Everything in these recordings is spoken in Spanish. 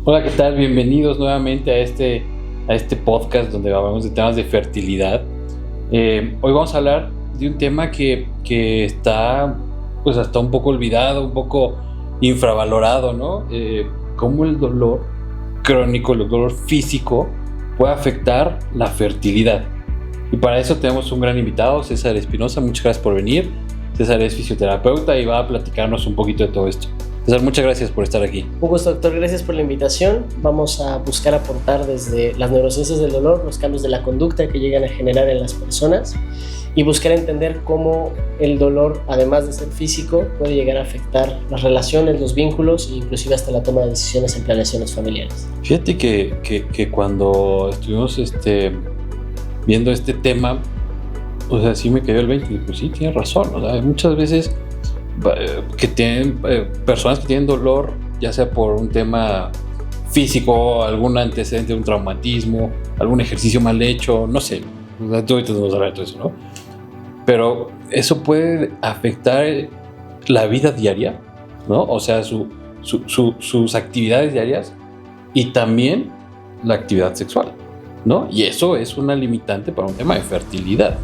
Hola, ¿qué tal? Bienvenidos nuevamente a este podcast donde hablamos de temas de fertilidad. Hoy vamos a hablar de un tema que está pues hasta un poco olvidado, un poco infravalorado, ¿no? Cómo el dolor crónico, el dolor físico puede afectar la fertilidad. Y para eso tenemos un gran invitado, César Espinosa. Muchas gracias por venir. César es fisioterapeuta y va a platicarnos un poquito de todo esto. César, muchas gracias por estar aquí. Un gusto, doctor. Gracias por la invitación. Vamos a buscar aportar desde las neurociencias del dolor, los cambios de la conducta que llegan a generar en las personas y buscar entender cómo el dolor, además de ser físico, puede llegar a afectar las relaciones, los vínculos e inclusive hasta la toma de decisiones en planeaciones familiares. Fíjate que cuando estuvimos viendo este tema, o sea, sí me cayó el 20 y pues sí, tienes razón. O sea, hay muchas veces que tienen personas que tienen dolor, ya sea por un tema físico, algún antecedente de un traumatismo, algún ejercicio mal hecho, no sé, ahorita vamos a hablar de todo eso, ¿no? Pero eso puede afectar la vida diaria, ¿no? O sea, sus actividades diarias y también la actividad sexual, ¿no? Y eso es una limitante para un tema de fertilidad,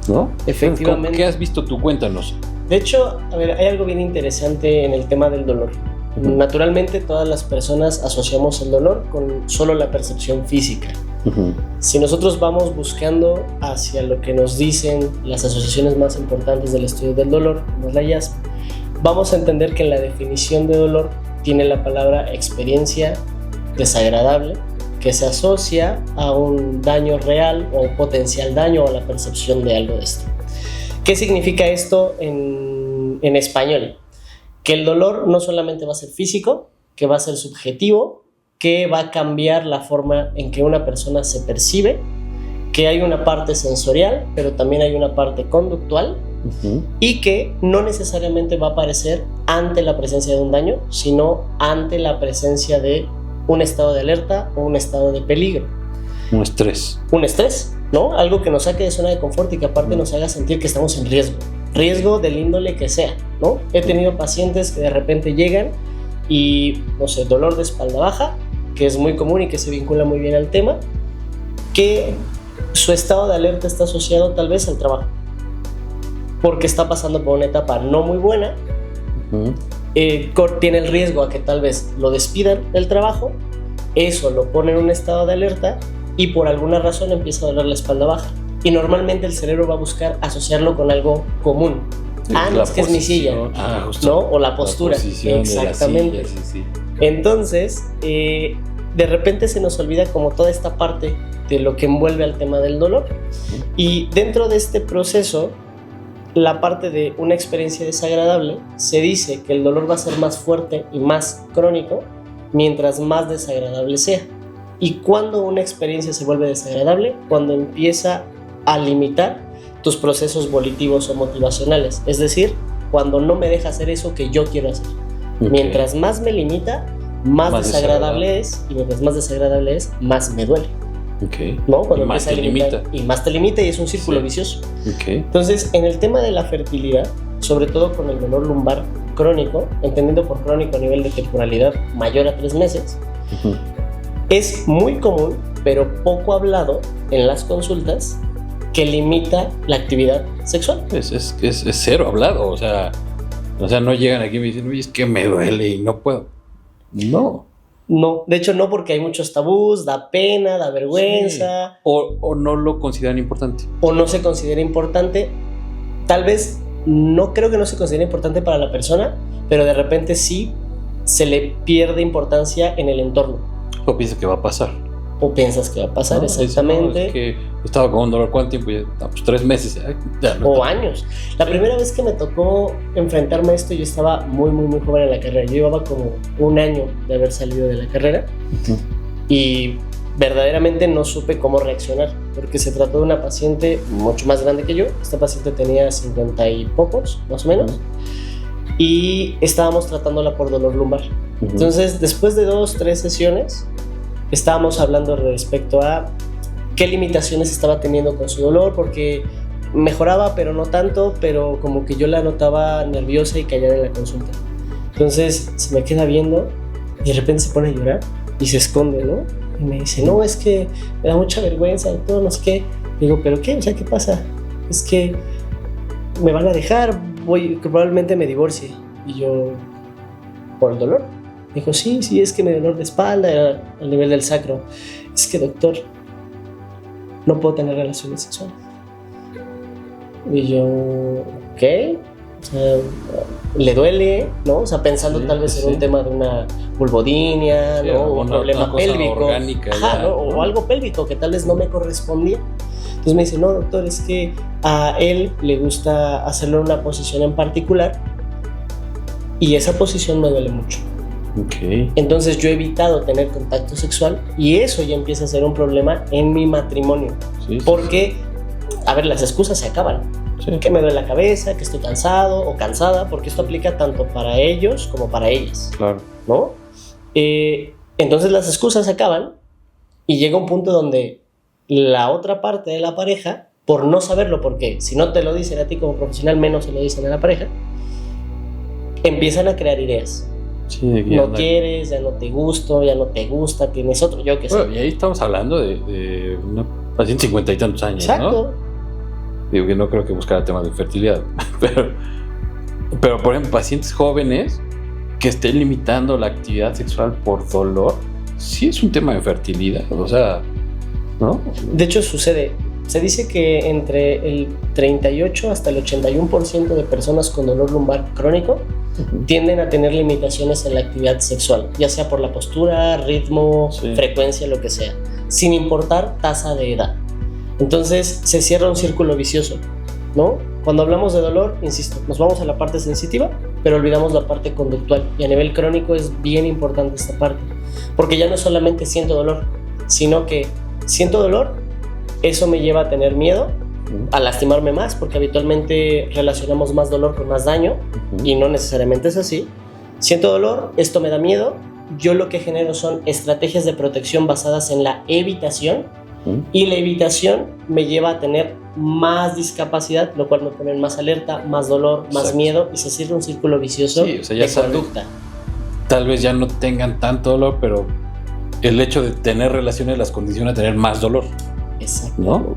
¿no? Efectivamente. ¿Qué has visto tú? Cuéntanos. De hecho, a ver, hay algo bien interesante en el tema del dolor. Uh-huh. Naturalmente, todas las personas asociamos el dolor con solo la percepción física. Uh-huh. Si nosotros vamos buscando hacia lo que nos dicen las asociaciones más importantes del estudio del dolor, como es la IASP, vamos a entender que en la definición de dolor tiene la palabra experiencia desagradable que se asocia a un daño real o un potencial daño o a la percepción de algo de esto. ¿Qué significa esto en español? Que el dolor no solamente va a ser físico, que va a ser subjetivo, que va a cambiar la forma en que una persona se percibe, que hay una parte sensorial, pero también hay una parte conductual, uh-huh, y que no necesariamente va a aparecer ante la presencia de un daño, sino ante la presencia de un estado de alerta o un estado de peligro. Un estrés, ¿no? Algo que nos saque de zona de confort y que aparte nos haga sentir que estamos en riesgo del índole que sea, ¿no? He tenido pacientes que de repente llegan y, no sé, dolor de espalda baja, que es muy común y que se vincula muy bien al tema, que su estado de alerta está asociado tal vez al trabajo, porque está pasando por una etapa no muy buena, uh-huh, tiene el riesgo a que tal vez lo despidan del trabajo, eso lo pone en un estado de alerta y por alguna razón empieza a doler la espalda baja. Y normalmente el cerebro va a buscar asociarlo con algo común. No, es que es mi silla, ¿no? O la postura. Exactamente. La silla, sí. Entonces, de repente se nos olvida como toda esta parte de lo que envuelve al tema del dolor. Y dentro de este proceso, la parte de una experiencia desagradable, se dice que el dolor va a ser más fuerte y más crónico mientras más desagradable sea. ¿Y cuándo una experiencia se vuelve desagradable? Cuando empieza a limitar tus procesos volitivos o motivacionales. Es decir, cuando no me deja hacer eso que yo quiero hacer. Okay. Mientras más me limita, más desagradable es. Y mientras más desagradable es, más me duele. Okay. ¿No? Cuando y más te limita. Y más te limita y es un círculo vicioso. Okay. Entonces, en el tema de la fertilidad, sobre todo con el dolor lumbar crónico, entendiendo por crónico a nivel de temporalidad mayor a 3 meses, uh-huh, es muy común, pero poco hablado en las consultas, que limita la actividad sexual. Es cero hablado, o sea, no llegan aquí y me dicen, oye, es que me duele y no puedo. No, de hecho no, porque hay muchos tabús, da pena, da vergüenza. Sí. O no lo consideran importante. O no se considera importante. Tal vez, no creo que no se considere importante para la persona, pero de repente sí se le pierde importancia en el entorno. O piensas que va a pasar. No, exactamente. Es que estaba con un dolor, ¿cuánto tiempo? Ya, pues 3 meses. O años. La primera vez que me tocó enfrentarme a esto, yo estaba muy, muy, muy joven en la carrera. Yo llevaba como 1 año de haber salido de la carrera, uh-huh, y verdaderamente no supe cómo reaccionar, porque se trató de una paciente mucho más grande que yo. Esta paciente tenía 50 y pocos, más o menos, uh-huh, y estábamos tratándola por dolor lumbar. Uh-huh. Entonces, después de 2-3 sesiones, estábamos hablando respecto a qué limitaciones estaba teniendo con su dolor, porque mejoraba, pero no tanto, pero como que yo la notaba nerviosa y callada en la consulta. Entonces se me queda viendo y de repente se pone a llorar y se esconde, ¿no? Y me dice, no, es que me da mucha vergüenza, doctor, no sé qué. Digo, ¿pero qué? O sea, ¿qué pasa? Es que me van a dejar, probablemente me divorcie. Y yo, ¿por el dolor? Dijo, sí, es que me da dolor de espalda, era al nivel del sacro. Es que, doctor, no puedo tener relaciones sexuales. Y yo, ¿qué? O sea, le duele, ¿no? O sea, pensando tal vez en un tema de una vulvodynia, ¿no? O un problema pélvico. Ajá, ¿no? O algo pélvico que tal vez no me correspondía. Entonces me dice, no, doctor, es que a él le gusta hacerlo en una posición en particular y esa posición me duele mucho. Okay. Entonces yo he evitado tener contacto sexual y eso ya empieza a ser un problema en mi matrimonio. Porque, a ver, las excusas se acaban. Que me duele la cabeza, que estoy cansado o cansada, porque esto aplica tanto para ellos como para ellas. Claro. ¿No? Entonces las excusas se acaban y llega un punto donde la otra parte de la pareja, por no saberlo, porque si no te lo dicen a ti como profesional, menos se lo dicen a la pareja, empiezan a crear ideas. Sí, no quieres, ya no te gusto, ya no te gusta, tienes otro, yo qué sé. Bueno, y ahí estamos hablando de una paciente de 50 y tantos años. Exacto. ¿No? Digo que no creo que buscara temas de fertilidad, pero por ejemplo, pacientes jóvenes que estén limitando la actividad sexual por dolor, sí es un tema de fertilidad, o sea, ¿no? De hecho sucede, se dice que entre el 38 hasta el 81% de personas con dolor lumbar crónico tienden a tener limitaciones en la actividad sexual, ya sea por la postura, ritmo, frecuencia, lo que sea, sin importar tasa de edad. Entonces se cierra un círculo vicioso, ¿no? Cuando hablamos de dolor, insisto, nos vamos a la parte sensitiva, pero olvidamos la parte conductual. Y a nivel crónico es bien importante esta parte, porque ya no solamente siento dolor, sino que siento dolor, eso me lleva a tener miedo, a lastimarme más, porque habitualmente relacionamos más dolor con más daño, y no necesariamente es así. Siento dolor, esto me da miedo, yo lo que genero son estrategias de protección basadas en la evitación, y la evitación me lleva a tener más discapacidad, lo cual me pone más alerta, más dolor, más miedo, y se cierra un círculo vicioso o sea, ya de conducta. Tal vez ya no tengan tanto dolor, pero el hecho de tener relaciones las condiciona a tener más dolor. Exactamente. ¿No?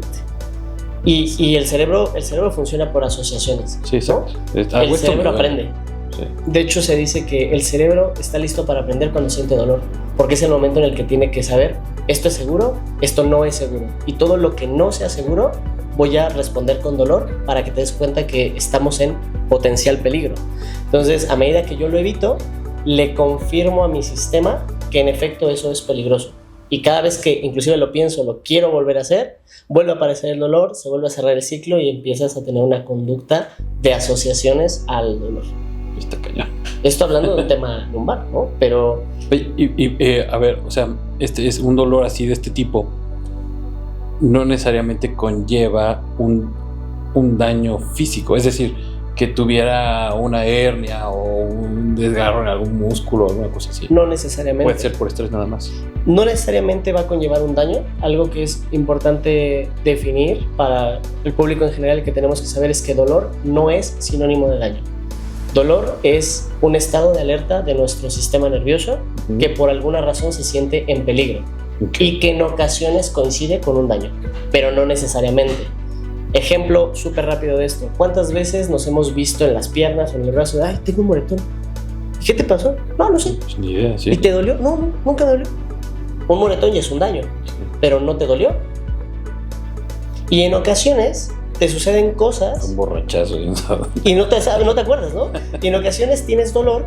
Y el cerebro funciona por asociaciones. Sí, exacto. ¿No? El cerebro aprende. Sí. De hecho, se dice que el cerebro está listo para aprender cuando siente dolor, porque es el momento en el que tiene que saber, esto es seguro, esto no es seguro. Y todo lo que no sea seguro, voy a responder con dolor para que te des cuenta que estamos en potencial peligro. Entonces, a medida que yo lo evito, le confirmo a mi sistema que en efecto eso es peligroso. Y cada vez que inclusive lo pienso, lo quiero volver a hacer, vuelve a aparecer el dolor, se vuelve a cerrar el ciclo y empiezas a tener una conducta de asociaciones al dolor. Está cañón. Esto hablando de un tema lumbar, ¿no? Pero... a ver, o sea, este es un dolor así de este tipo, no necesariamente conlleva un daño físico, es decir, que tuviera una hernia o un desgarro en algún músculo o alguna cosa así. No necesariamente. Puede ser por estrés nada más. No necesariamente va a conllevar un daño. Algo que es importante definir para el público en general que tenemos que saber es que dolor no es sinónimo de daño. Dolor es un estado de alerta de nuestro sistema nervioso que por alguna razón se siente en peligro y que en ocasiones coincide con un daño, pero no necesariamente. Ejemplo súper rápido de esto. ¿Cuántas veces nos hemos visto en las piernas o en el brazo? Ay, tengo un moretón. ¿Qué te pasó? No sé. Pues ni idea, sí. ¿Y te dolió? No, nunca dolió. Un moretón ya es un daño, pero no te dolió. Y en ocasiones te suceden cosas. Un borrachazo. Y no te acuerdas, ¿no? Y en ocasiones tienes dolor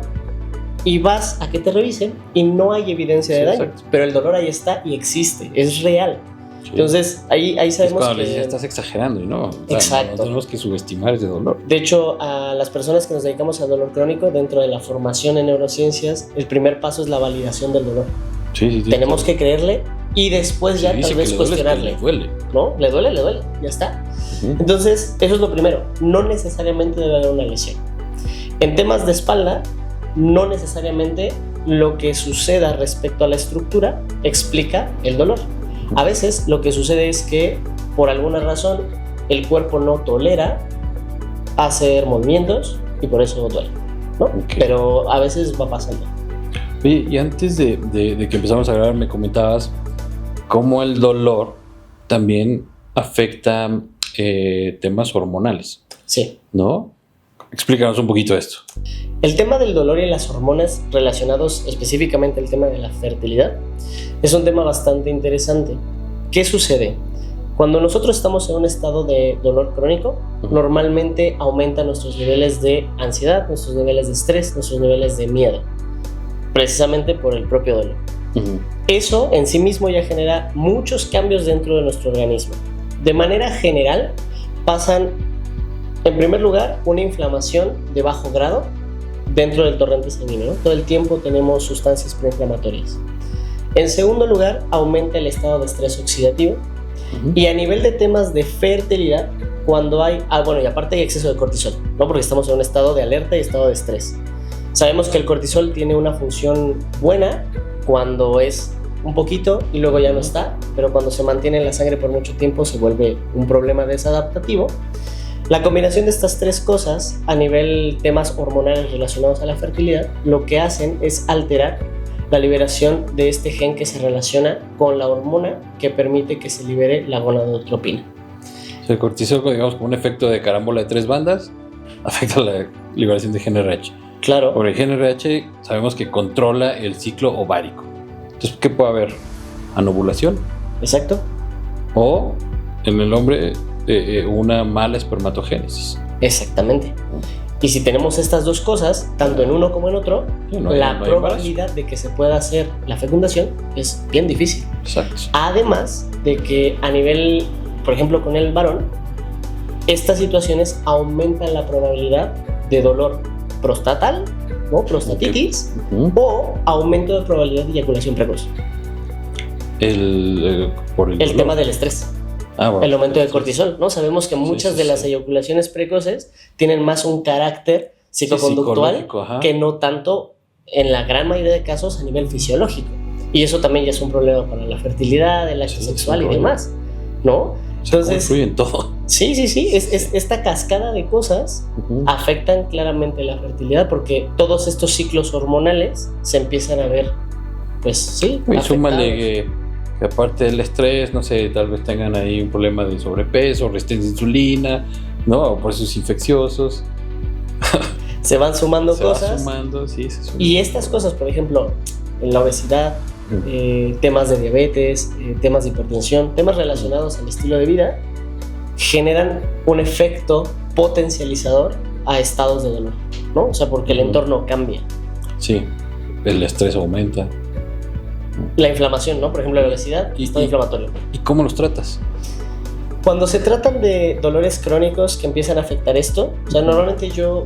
y vas a que te revisen y no hay evidencia de daño. Exacto. Pero el dolor ahí está y existe, es real. Sí. Entonces ahí sabemos es que... ya estás exagerando, ¿no? Exacto. No tenemos que subestimar ese dolor. De hecho, a las personas que nos dedicamos al dolor crónico, dentro de la formación en neurociencias, el primer paso es la validación del dolor. Sí, tenemos que creerle y después ya tal vez cuestionarle. Le duele. ¿No? Le duele, ya está. Entonces, eso es lo primero. No necesariamente debe haber una lesión. En temas de espalda, no necesariamente lo que suceda respecto a la estructura explica el dolor. A veces lo que sucede es que por alguna razón el cuerpo no tolera hacer movimientos y por eso duele, ¿no? Pero a veces va pasando. Oye, y antes de que empezamos a grabar, me comentabas cómo el dolor también afecta temas hormonales. Sí. ¿No? Explícanos un poquito esto. El tema del dolor y las hormonas relacionados específicamente al tema de la fertilidad es un tema bastante interesante. ¿Qué sucede? Cuando nosotros estamos en un estado de dolor crónico, normalmente aumentan nuestros niveles de ansiedad, nuestros niveles de estrés, nuestros niveles de miedo, precisamente por el propio dolor. Eso en sí mismo ya genera muchos cambios dentro de nuestro organismo. De manera general, pasan, en primer lugar, una inflamación de bajo grado dentro del torrente sanguíneo, ¿no? Todo el tiempo tenemos sustancias proinflamatorias. En segundo lugar, aumenta el estado de estrés oxidativo. Y a nivel de temas de fertilidad, cuando hay, y aparte hay exceso de cortisol, ¿no? Porque estamos en un estado de alerta y estado de estrés. Sabemos que el cortisol tiene una función buena cuando es un poquito y luego ya no está, pero cuando se mantiene en la sangre por mucho tiempo se vuelve un problema desadaptativo. La combinación de estas tres cosas a nivel temas hormonales relacionados a la fertilidad lo que hacen es alterar la liberación de este gen que se relaciona con la hormona que permite que se libere la gonadotropina. El cortisol, digamos, como un efecto de carambola de 3 bandas, afecta la liberación de GnRH. Claro. Por el GnRH sabemos que controla el ciclo ovárico. Entonces, ¿qué puede haber? Anovulación. Exacto. O en el hombre una mala espermatogénesis. Exactamente. Y si tenemos estas dos cosas, tanto en uno como en otro, la probabilidad de que se pueda hacer la fecundación es bien difícil. Exacto. Además de que a nivel, por ejemplo, con el varón, estas situaciones aumentan la probabilidad de dolor prostatal, ¿no? Prostatitis, o aumento de probabilidad de eyaculación precoz. Por el tema del estrés. El aumento del cortisol, ¿no? Sabemos que muchas de las eyaculaciones precoces tienen más un carácter psicoconductual que no tanto, en la gran mayoría de casos, a nivel fisiológico. Y eso también ya es un problema para la fertilidad, el acto sexual y demás, ¿no? Entonces, influyen todo. Sí. Esta cascada de cosas afectan claramente la fertilidad porque todos estos ciclos hormonales se empiezan a ver, pues sí, y súmale que aparte del estrés, no sé, tal vez tengan ahí un problema de sobrepeso, resistencia a insulina, ¿no? O procesos infecciosos. Se van sumando cosas. Se suman. Y estas cosas, por ejemplo, en la obesidad, temas de diabetes, temas de hipertensión, temas relacionados al estilo de vida, generan un efecto potencializador a estados de dolor, ¿no? O sea, porque el entorno cambia. Sí, el estrés aumenta. La inflamación, ¿no? Por ejemplo, la obesidad y estado inflamatorio. ¿Y cómo los tratas? Cuando se tratan de dolores crónicos que empiezan a afectar esto, o sea, normalmente yo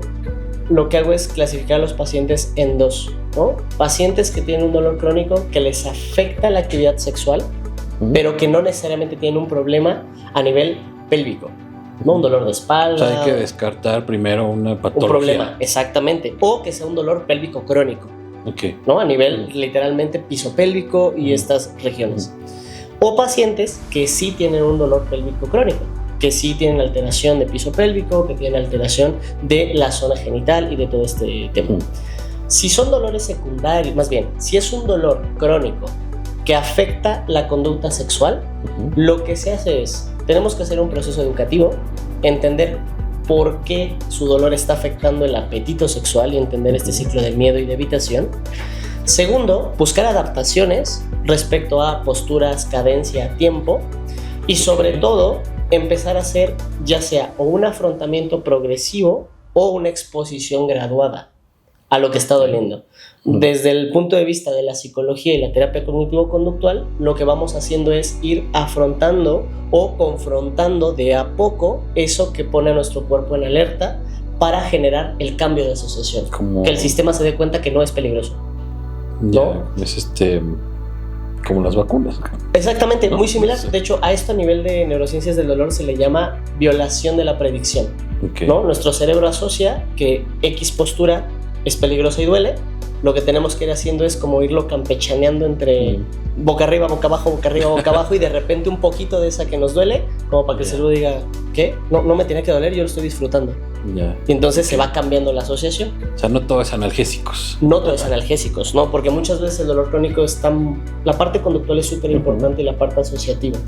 lo que hago es clasificar a los pacientes en dos, ¿no? Pacientes que tienen un dolor crónico que les afecta la actividad sexual, pero que no necesariamente tienen un problema a nivel pélvico, ¿no? Un dolor de espalda. O sea, hay que descartar primero una patología. Un problema, exactamente. O que sea un dolor pélvico crónico. Okay. ¿No? A nivel literalmente piso pélvico y estas regiones. O pacientes que sí tienen un dolor pélvico crónico, que sí tienen alteración de piso pélvico, que tienen alteración de la zona genital y de todo este tema. Si son dolores secundarios, más bien, si es un dolor crónico que afecta la conducta sexual, lo que se hace es, tenemos que hacer un proceso educativo, entender por qué su dolor está afectando el apetito sexual y entender este ciclo de miedo y de evitación. Segundo, buscar adaptaciones respecto a posturas, cadencia, tiempo y sobre todo empezar a hacer ya sea o un afrontamiento progresivo o una exposición graduada a lo que está doliendo. Desde el punto de vista de la psicología y la terapia cognitivo-conductual, lo que vamos haciendo es ir afrontando o confrontando de a poco eso que pone a nuestro cuerpo en alerta para generar el cambio de asociación. Que el sistema se dé cuenta que no es peligroso. ¿No? Es como las vacunas. Exactamente, muy similar. De hecho, a esto a nivel de neurociencias del dolor se le llama violación de la predicción. ¿No? Nuestro cerebro asocia que X postura es peligrosa y duele. Lo que tenemos que ir haciendo es como irlo campechaneando entre boca arriba, boca abajo y de repente un poquito de esa que nos duele, como para que el cerebro diga, ¿qué? No me tiene que doler, yo lo estoy disfrutando. Ya. Y entonces se va cambiando la asociación. O sea, no todo es analgésicos. No todo es analgésicos, ¿no? Porque muchas veces el dolor crónico es la parte conductual es súper importante y la parte asociativa.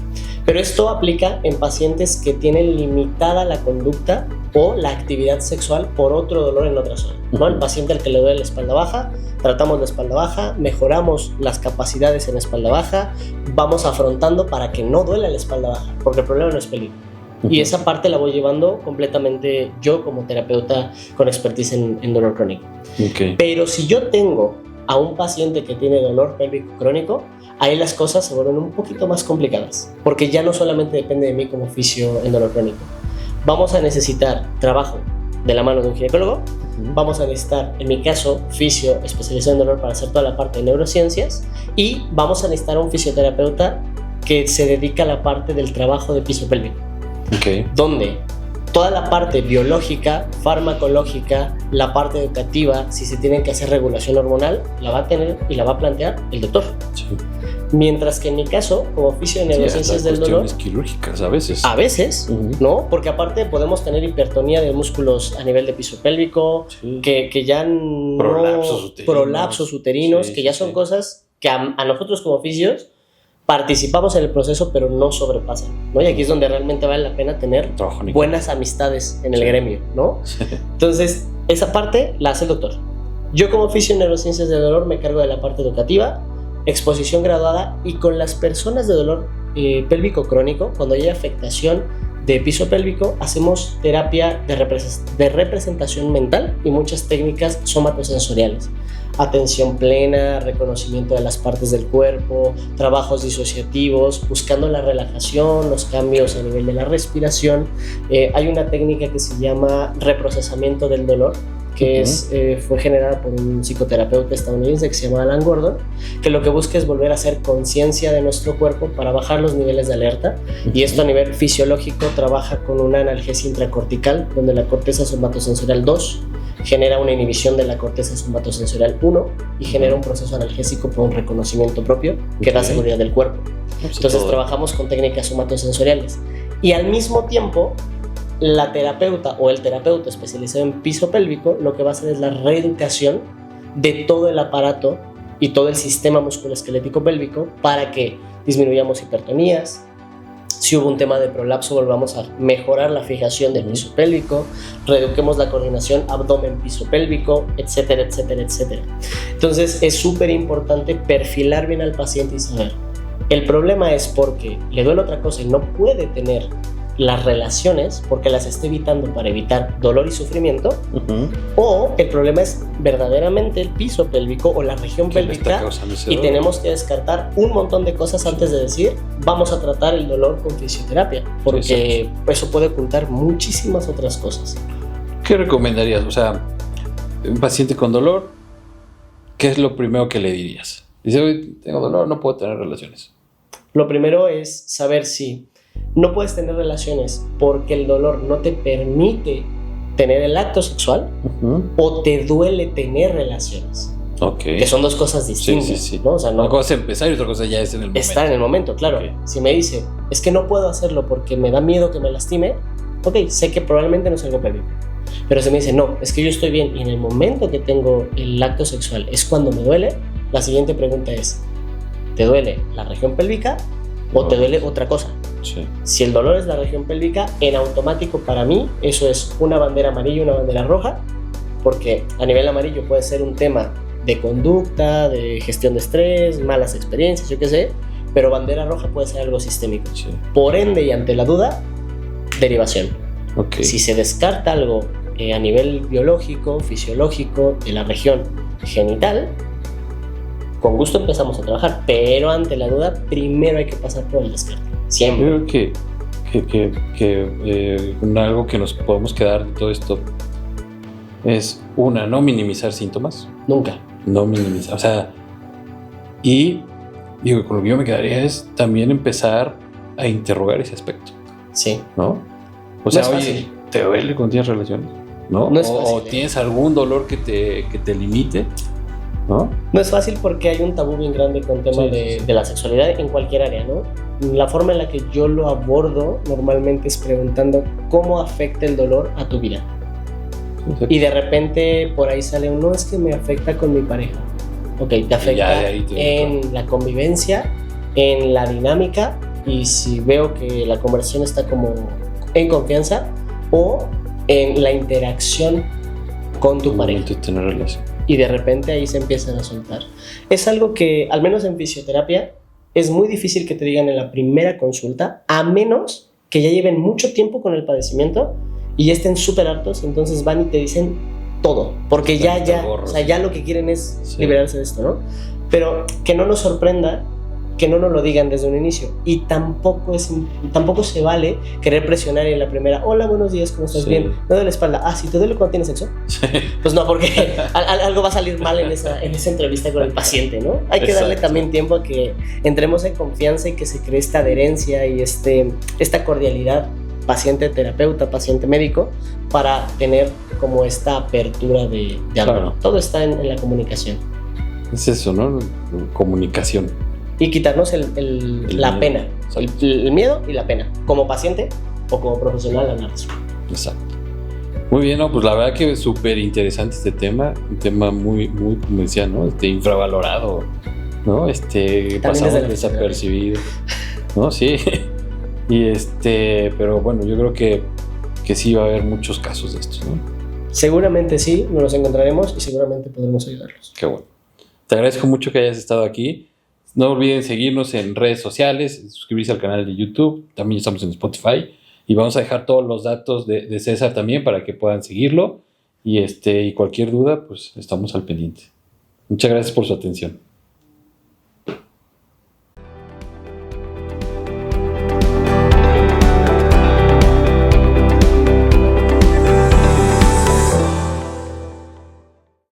Pero esto aplica en pacientes que tienen limitada la conducta o la actividad sexual por otro dolor en otra zona, ¿no? El paciente al que le duele la espalda baja, tratamos la espalda baja, mejoramos las capacidades en la espalda baja, vamos afrontando para que no duela la espalda baja, porque el problema no es peligro. Y esa parte la voy llevando completamente yo como terapeuta con expertise en dolor crónico. Okay. Pero si yo tengo a un paciente que tiene dolor pélvico crónico, ahí las cosas se vuelven un poquito más complicadas, porque ya no solamente depende de mí como fisio en dolor crónico. Vamos a necesitar trabajo de la mano de un ginecólogo, vamos a necesitar, en mi caso, fisio especializado en dolor para hacer toda la parte de neurociencias, y vamos a necesitar un fisioterapeuta que se dedica a la parte del trabajo de piso pélvico. Okay. Donde toda la parte biológica, farmacológica, la parte educativa, si se tiene que hacer regulación hormonal, la va a tener y la va a plantear el doctor. Sí. Mientras que en mi caso, como fisio de neurociencias del dolor, cuestiones quirúrgicas a veces. A veces, ¿no? Porque aparte podemos tener hipertonía de músculos a nivel de piso pélvico, sí. que ya no... Prolapsos uterinos, sí, que ya son cosas que a nosotros como fisios participamos en el proceso, pero no sobrepasan, ¿no? Y aquí es donde realmente vale la pena tener buenas amistades en el gremio, ¿no? Entonces, esa parte la hace el doctor. Yo como fisio en neurociencias del dolor me cargo de la parte educativa, exposición graduada, y con las personas de dolor pélvico crónico, cuando hay afectación de piso pélvico, hacemos terapia de representación mental y muchas técnicas somatosensoriales. Atención plena, reconocimiento de las partes del cuerpo, trabajos disociativos, buscando la relajación, los cambios a nivel de la respiración. Hay una técnica que se llama reprocesamiento del dolor, que fue generada por un psicoterapeuta estadounidense que se llama Alan Gordon, que lo que busca es volver a hacer conciencia de nuestro cuerpo para bajar los niveles de alerta, y esto a nivel fisiológico trabaja con una analgesia intracortical, donde la corteza somatosensorial 2 genera una inhibición de la corteza somatosensorial 1 y genera un proceso analgésico por un reconocimiento propio que da seguridad del cuerpo. Entonces trabajamos con técnicas somatosensoriales, y al mismo tiempo la terapeuta o el terapeuta especializado en piso pélvico lo que va a hacer es la reeducación de todo el aparato y todo el sistema musculoesquelético pélvico para que disminuyamos hipertonías. Si hubo un tema de prolapso, volvamos a mejorar la fijación del piso pélvico, reeduquemos la coordinación abdomen-piso pélvico, etcétera, etcétera, etcétera. Entonces es súper importante perfilar bien al paciente y saber, el problema es porque le duele otra cosa y no puede tener las relaciones porque las está evitando para evitar dolor y sufrimiento, o el problema es verdaderamente el piso pélvico o la región pélvica, y tenemos que descartar un montón de cosas antes de decir vamos a tratar el dolor con fisioterapia, porque eso puede ocultar muchísimas otras cosas. ¿Qué recomendarías? O sea, un paciente con dolor, ¿qué es lo primero que le dirías? Dice, hoy tengo dolor, no puedo tener relaciones. Lo primero es saber si no puedes tener relaciones porque el dolor no te permite tener el acto sexual, o te duele tener relaciones. Okay. Que son dos cosas distintas. Sí. ¿no? O sea, una cosa es empezar y otra cosa ya es en el momento. Estar en el momento, claro. Okay. Si me dice, es que no puedo hacerlo porque me da miedo que me lastime, ok, sé que probablemente no es algo pélvico. Pero si me dice, no, es que yo estoy bien y en el momento que tengo el acto sexual es cuando me duele, la siguiente pregunta es, ¿te duele la región pélvica o te duele otra cosa? Sí. Si el dolor es la región pélvica, en automático para mí eso es una bandera amarilla y una bandera roja, porque a nivel amarillo puede ser un tema de conducta, de gestión de estrés, malas experiencias, yo qué sé, pero bandera roja puede ser algo sistémico. Sí. Por ende, y ante la duda, derivación. Okay. Si se descarta algo a nivel biológico, fisiológico, de la región genital, con gusto empezamos a trabajar, pero ante la duda, primero hay que pasar por el descarte. Siempre. Yo creo que algo que nos podemos quedar de todo esto es, no minimizar síntomas. Nunca. No minimizar. O sea, y digo, con lo que yo me quedaría es también empezar a interrogar ese aspecto. Sí. ¿No? O sea, oye, ¿te duele cuando tienes relaciones? ¿No? No es fácil, o tienes algún dolor que te limite, ¿no? No es fácil porque hay un tabú bien grande con el tema de la sexualidad en cualquier área, ¿no? la forma en la que yo lo abordo normalmente es preguntando cómo afecta el dolor a tu vida. Y de repente por ahí sale no, es que me afecta con mi pareja. Ok, te afecta en la convivencia, en la dinámica, y si veo que la conversación está como en confianza, o en la interacción con tu pareja. Tener relación. Y de repente ahí se empiezan a soltar. Es algo que, al menos en fisioterapia, es muy difícil que te digan en la primera consulta, a menos que ya lleven mucho tiempo con el padecimiento y ya estén súper hartos, entonces van y te dicen todo, porque ya, o sea, ya lo que quieren es liberarse de esto, ¿no? Pero que no nos sorprenda que no nos lo digan desde un inicio, y tampoco se vale querer presionar en la primera, hola, buenos días, ¿cómo estás? Bien, me duele la espalda, si te duele cuando tienes sexo, pues no, porque algo va a salir mal en esa entrevista con el paciente, ¿no? Hay que darle también tiempo a que entremos en confianza y que se cree esta adherencia y esta cordialidad paciente-terapeuta, paciente-médico, para tener como esta apertura de hablar. Claro. Todo está en la comunicación. Es eso, ¿no? Comunicación. Y quitarnos la pena, el miedo y la pena, como paciente o como profesional al eso. Exacto. Muy bien, ¿no? Pues la verdad que es súper interesante este tema, un tema muy, muy, como decía, ¿no? Infravalorado, ¿no? Pasamos desapercibido, ¿no? Sí. Y pero bueno, yo creo que sí va a haber muchos casos de estos, ¿no? Seguramente sí, nos los encontraremos y seguramente podremos ayudarlos. Qué bueno. Te agradezco mucho que hayas estado aquí. No olviden seguirnos en redes sociales, suscribirse al canal de YouTube, también estamos en Spotify, y vamos a dejar todos los datos de César también para que puedan seguirlo, y cualquier duda, pues estamos al pendiente. Muchas gracias por su atención.